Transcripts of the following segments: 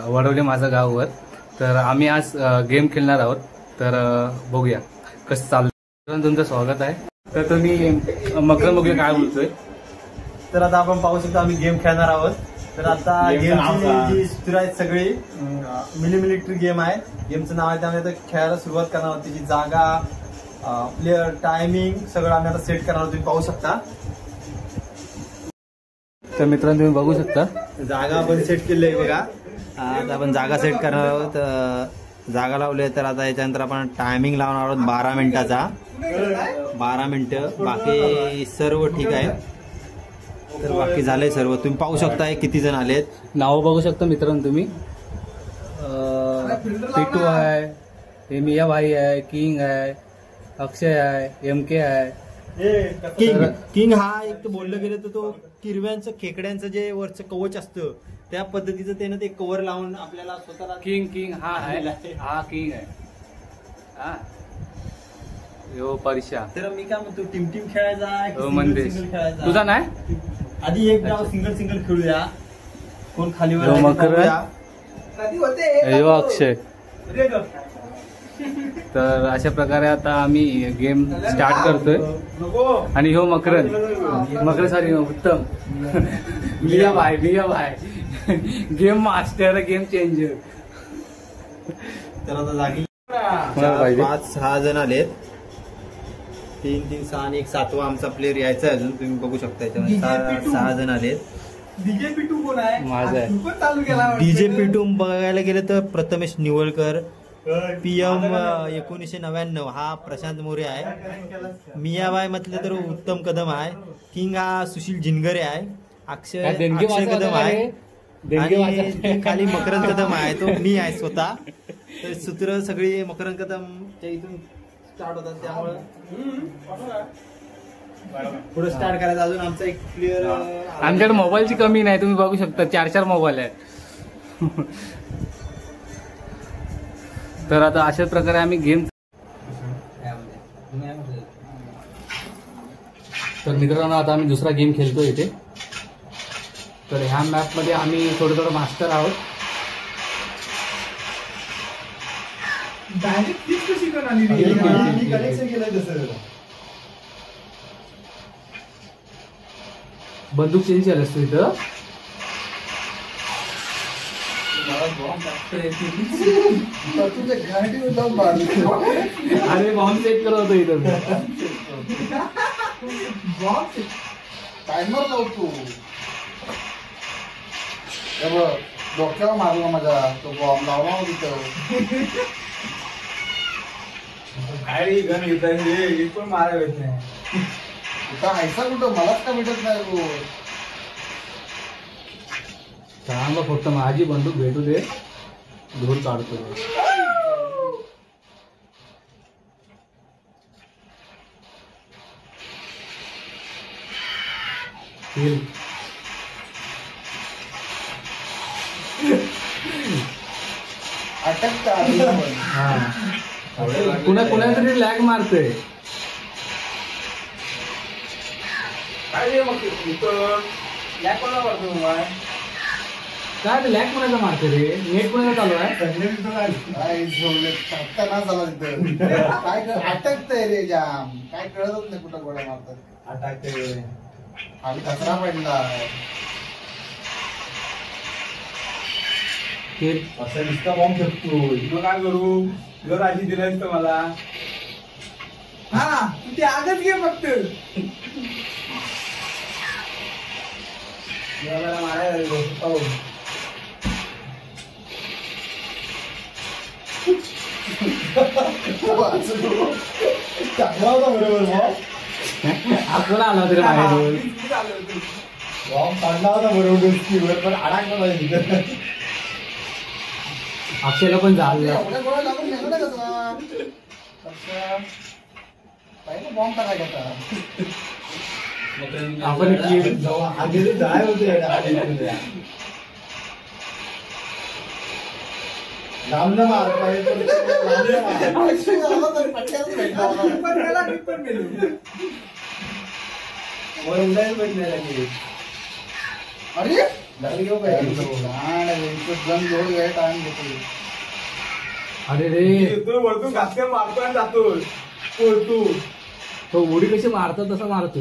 वडवले माझं गाववर. तर आम्ही आज गेम खेळणार आहोत. तर बघूया कसं चाललं. तुमचं स्वागत आहे. तर तुम्ही मकर बघूया काय बोलतोय. तर आता आपण पाहू शकतो आम्ही गेम खेळणार आहोत. तर आता गेमची जी सूत्र आहेत सगळी मिलिटरी गेम आहे. गेमचं नाव आहे. त्यामुळे खेळायला सुरुवात करणार आहोत. त्याची जागा, प्लेअर, टायमिंग सगळं आम्ही आता सेट करणार आहोत. तुम्ही पाहू शकता. तर मित्रांनो तुम्ही बघू शकता जागा आपण सेट केली आहे बघा. आता आपण जागा सेट करणार आहोत. जागा लावली आहे. तर आता याच्यानंतर आपण टायमिंग लावणार आहोत 12 मिनिटाचा. 12 मिनिटं. बाकी सर्व ठीक आहे. तर बाकी झालंय सर्व. तुम्ही पाहू शकता किती जण आलेत. नाव बघू शकता मित्रांनो तुम्ही. पिटू आहे, हेमिया भाई आहे, किंग आहे, अक्षय आहे, MK आहे. किंग हा एक तर बोललं गेलं तर तो किरव्यांचं खेकड्यांचं जे वरचं कवच असतं त्या पद्धतीचं त्यानं ते कव्हर लावून आपल्याला स्वतःला किंग हा आहे. हा किंग आहे. हा यो परीक्षा. तर मी काय म्हणतो टीम खेळायचा सिंगल खेळायचा. तुझा नाही. आधी एक डाव सिंगल खेळूया. कोण खालीवर अक्षय. तर अशा प्रकारे आता आम्ही गेम स्टार्ट करतोय. आणि ह्यो मकर सॉरी उत्तम बिया भाई गेम मास्टर, गेम चेंजर. तर आता जागी 5-6 जण आलेत. 3-3, 6 आणि एक 7वा आमचा प्लेअर यायचा आहे अजून. तुम्ही बघू शकता याच्यामध्ये 6 जण आलेत. डीजे पिटू कोण आहे? माझा डीजे पिटू बघायला गेलं तर प्रथमेश निवळकर. PM 1999 हा प्रशांत मोरे आहे. मियाबाई म्हटलं तर उत्तम कदम आहे. किंग हा सुशील जिनगरे आहे. अक्षय कदम आहे. आणि खाली मकरंद कदम आहे तो मी आहे स्वतः. तर सूत्र सगळी मकरंद कदमच्या इथून स्टार्ट होतात. त्यामुळं पुढे स्टार्ट करायचं. अजून आमचा एक प्लेअर. आमच्याकडे मोबाईलची कमी नाही. तुम्ही बघू शकता 4 मोबाईल आहेत. तर आता अशाच प्रकारे आम्ही गेम. तर मित्रांनो आता आम्ही दुसरा गेम खेळतो इथे. तर ह्या मॅप मध्ये आम्ही थोडं मास्टर आहोत. बंदूक चेंज केलं असतो इथं. अरे बॉम्ब सेट करत होतो इथं. टायमर लावतो. डोक्यावर मारला माझ्या तो बॉम्ब लावला तिथं. काय गण येत पण मारायला येत नाही. कुठं ऐसा कुठं मलाच का भेटत नाही. सांगा फक्त माझी बंदूक भेटू दे. धूर काढतो. अटकता कुणा तरी लॅग मारतोय. काय मग लॅग कोणाला मारतो. काय लॅग कोणाचा मारते रे. नेट कोणाचा चालू आहे. काय अटकतय रे जाम. काय कळतच नाही कुठं गोळ्या मारतात. अटकते आणि कचरा पडला. असं नुसता बॉम्ब फेकतो. मग काय करू. घर आधी दिलं असतं मला. हा तू ते आगच घे फक्त. मारायला टाकला होता बरोबर. आपल्याला आला तरी बाहेरून बॉम्ब काढला होता बरोबर. स्कीवर पण अडकला पाहिजे. अक्षयला पण झालं. बॉम्ब टाकायचा. आपण आधी जाय होते. लांब मार अरे अरे रे तो वरतून घासकर मारतो आणि जातो पळतो. तो उडी कशी मारतो तसा मारतो.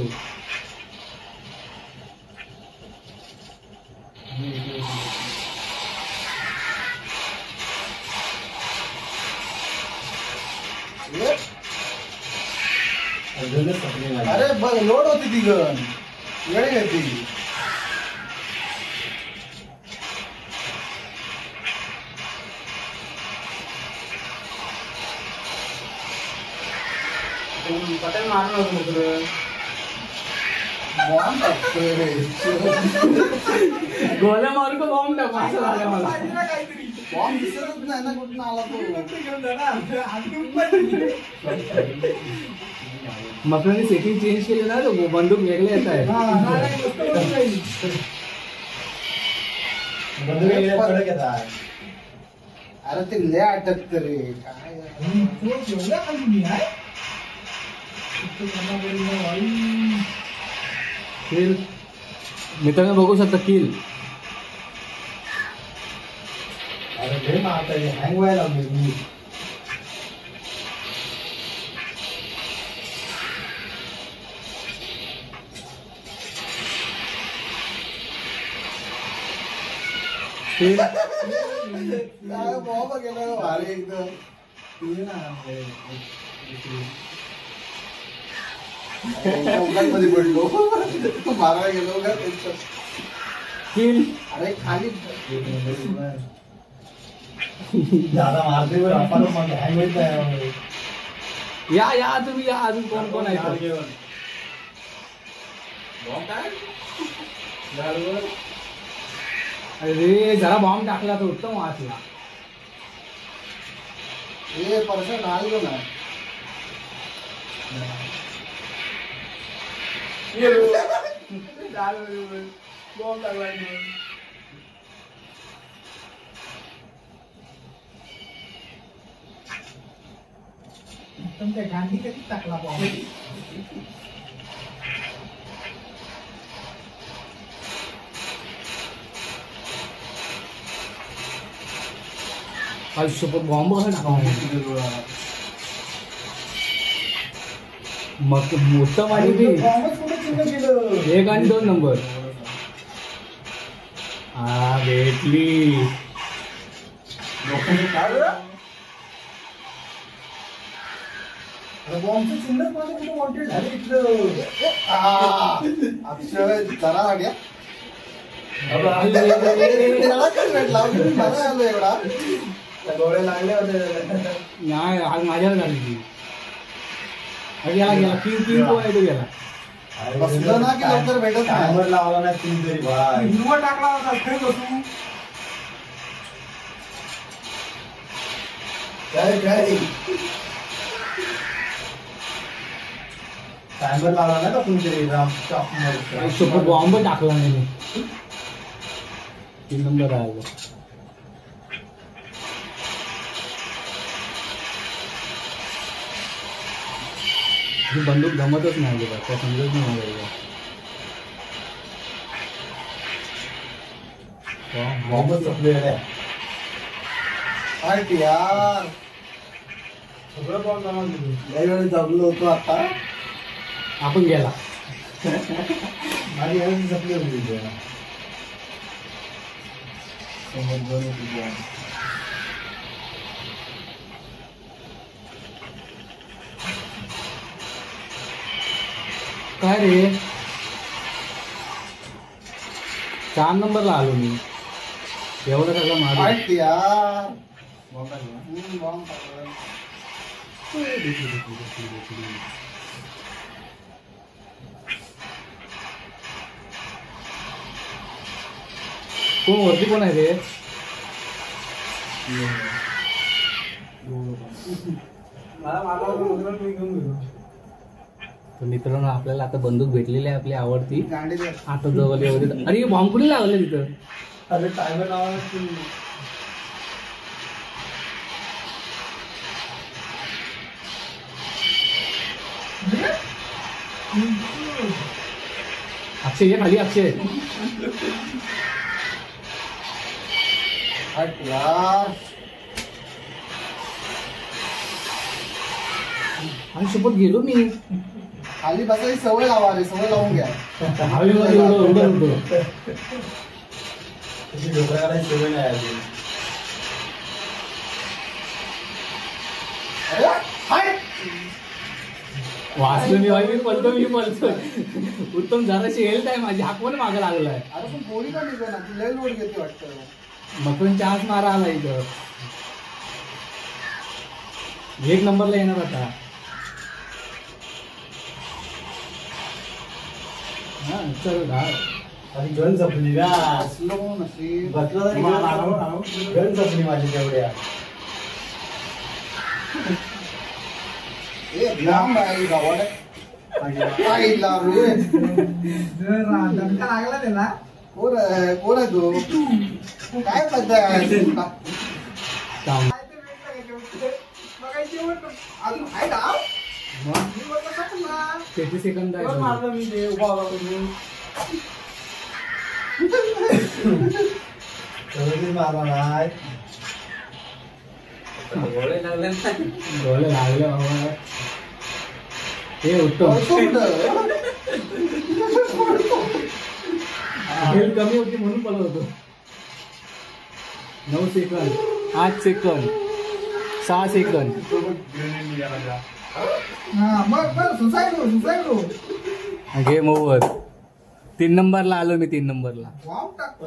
अरे बघ लोड होती ती गण वेळ घेतली. पटेल मारणार होतो मित्र. बॉम्ब टाकतोय रे. गोळ्या मारू का बॉम्ब टाकू असं झालं मला. बॉम्ब दिसतच नाही ना कुठून आला तो. मकरांनी सेटिंग चेंज केली ना तो बंदूक वेगळे येत आहे. अरे ते लय अटकत रे काय. किल मित्रांनो बघू शकता किल. अरे हँग व्हायला लागले. बॉम्ब गेला भारी एकदम. मध्ये पडलो मारायला गेलो का किल. अरे खाली दादा मारते या तुम्ही या. अजून कोण कोण आहे. अरे जरा बॉम्ब टाकला तर उत्तम वाचला. हे परसा ढाल गो ना. बॉम्ब टाकला. तुमच्या गांधी कधी टाकला बॉम्ब. आयुष्यभर बॉम्ब कसा टाकावा. मग उत्तम आणि बी 1 आणि 2 नंबर. हा भेटली. बॉम्बचं चिन्ह माझं कुठं वॉन्टेड झालं इथलं. अक्षय जरा गाड्या आलो एवढा. डोळे लागले होते. नाही आज माझ्यावर झाली ती. अरे याला गेला किंग किंग कोण आहे तो गेला. बसलं ना की लवकर भेटत नाही. लावला नाही तुम्ही तरी भाई. हिरवा टाकला होता खेळ बसू. काय काय टायमर लावला नाही का तुमच्या आयुष्यभर बॉम्ब टाकला नाही मी. 3 नंबर आहे. ही बंदूक जमतच नाही बघा. त्या समजत नाही मला. बॉम्बच संपलेला आहे. पार्टी यार सगळं बॉम्ब जमा केलं. यावेळी जमलो होतो आता. आपण गेला. माझी यावेळी जपली होती. समोर दोन होती. काय रे 4 नंबरला आलो मी. एवढं सगळं मारू. पार्टी यार बॉम्ब टाकला. बॉम्ब टाकला. कोण वरती कोण आहे रे. मला मारला होता मी घेऊन गेलो. तर मित्रांनो आपल्याला आता बंदूक भेटलेली आहे आपली आवडती. गाडी दे. आता जवळ एवढे. अरे बॉम्ब कुणी लावले तिथं. अरे टायमर लावला अक्षय ये खाली. अक्षय हट यार आणि सोबत गेलो मी खाली बसायची सवय लावा रे सवय लावून घ्या हवेमध्ये उडत होतो. सवय नाही आली. अरे हट वाचलो मी मी पळतो उत्तम जराशी हेल्थ आहे माझी हाक पण मागं लागलाय. अरे पण गोळी का निघे ना तू लय लोड घेते वाटतं. मग पण चान्स मारा आला इथं. 1 नंबरला येणार आता. हा चल धाव. आणि गन जपली ना बसलो नशीब बसला तरी गन जपली माझी तेवढ्या. ए लांब आहे गावाला काय लांब रे धक्का लागला त्याला. कोण आहे तू काय पद्धत थांब. अजून आहे का मग 30 सेकंद आहे. मारलं मी ते उभा होता तुम्ही. मारला नाही. डोळे लागले बाबा. हे उत्तम हेल्थ कमी होती म्हणून पळत होतो. 9 सेकंद 8 सेकंद 6 सेकंद. मग सुसाईड हो गेम ओव्हर. 3 नंबरला आलो मी. 3 नंबरला वाव टाकतो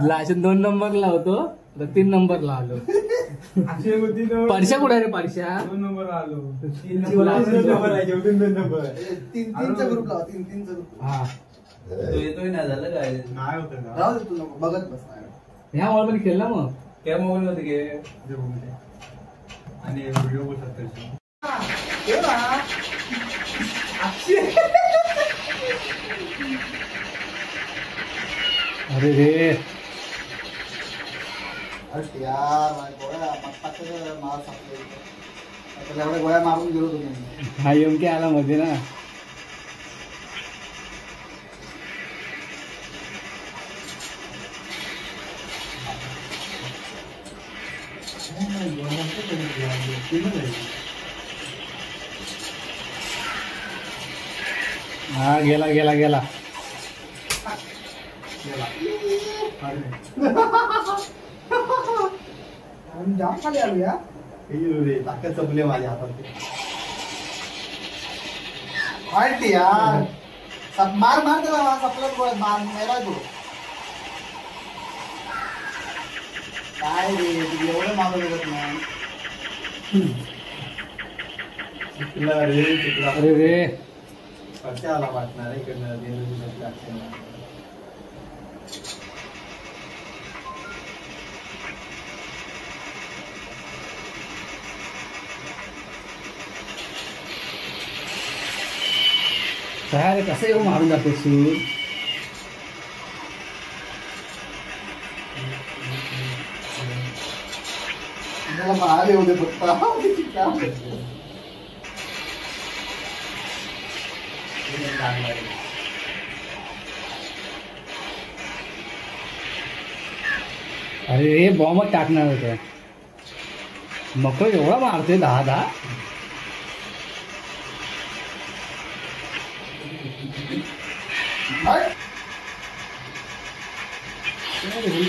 लाशन 2 नंबरला होतो तर 3 नंबरला आलो. अक्षय होती तर परशा कुठे रे परशा? 2 नंबर आलो. 3 तीनचा ग्रुप लावा 3चा ग्रुप हा येतोय ना झालं काय नाही होतं का? राहू दे तू नको बघत बस ह्या मॉल मध्ये खेळला मग. त्या मोबाईल मध्ये घे. आणि व्हिडिओ बोलतात अरे रे अरे यार गोळ्या मग मार सापले एवढ्या गोळ्या मारून गेलो तुम्ही. हा एमके आला मध्ये ना. हा गेला गेला गेला. जाम खाली आलो या ताकद चपले माझ्या हातात. हट यार सब मार मार त्याला सपला गोळ्या मार मेरा तो काय रे तू एवढं मारू शकत नाही. चुकला रे चुकला. अरे रे कशाला वाटणार इकडनं काय रे कसं येऊ मारून जातो सूर. त्याला मार येऊ दे फक्त अरे रे बॉम्बच टाकणार होतं. मग एवढा मारतोय 10-10.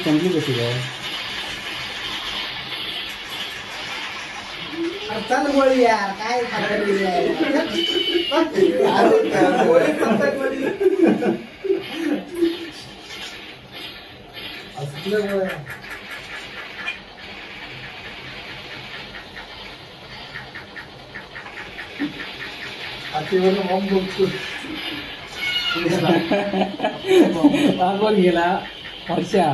चांगली कशी काय चल गोळी यार काय कोण गेला वर्षा.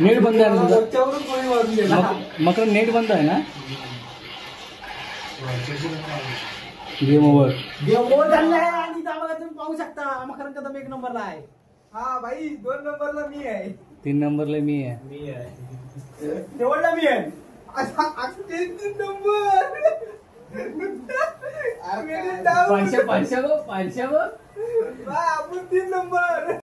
नेट बंद आहे ना तुझा. मकर नेट बंद आहे ना. Game over. आणि तुम्ही पाहू शकता मकरन कदम 1 नंबरला आहे. हा भाई 2 नंबरला मी आहे. 3 नंबरला मी आहे. मी आहे. शेवटला मी आहे. 3 नंबर अरे मेरे काय? डाव. पाचशे बघ आपण 3 नंबर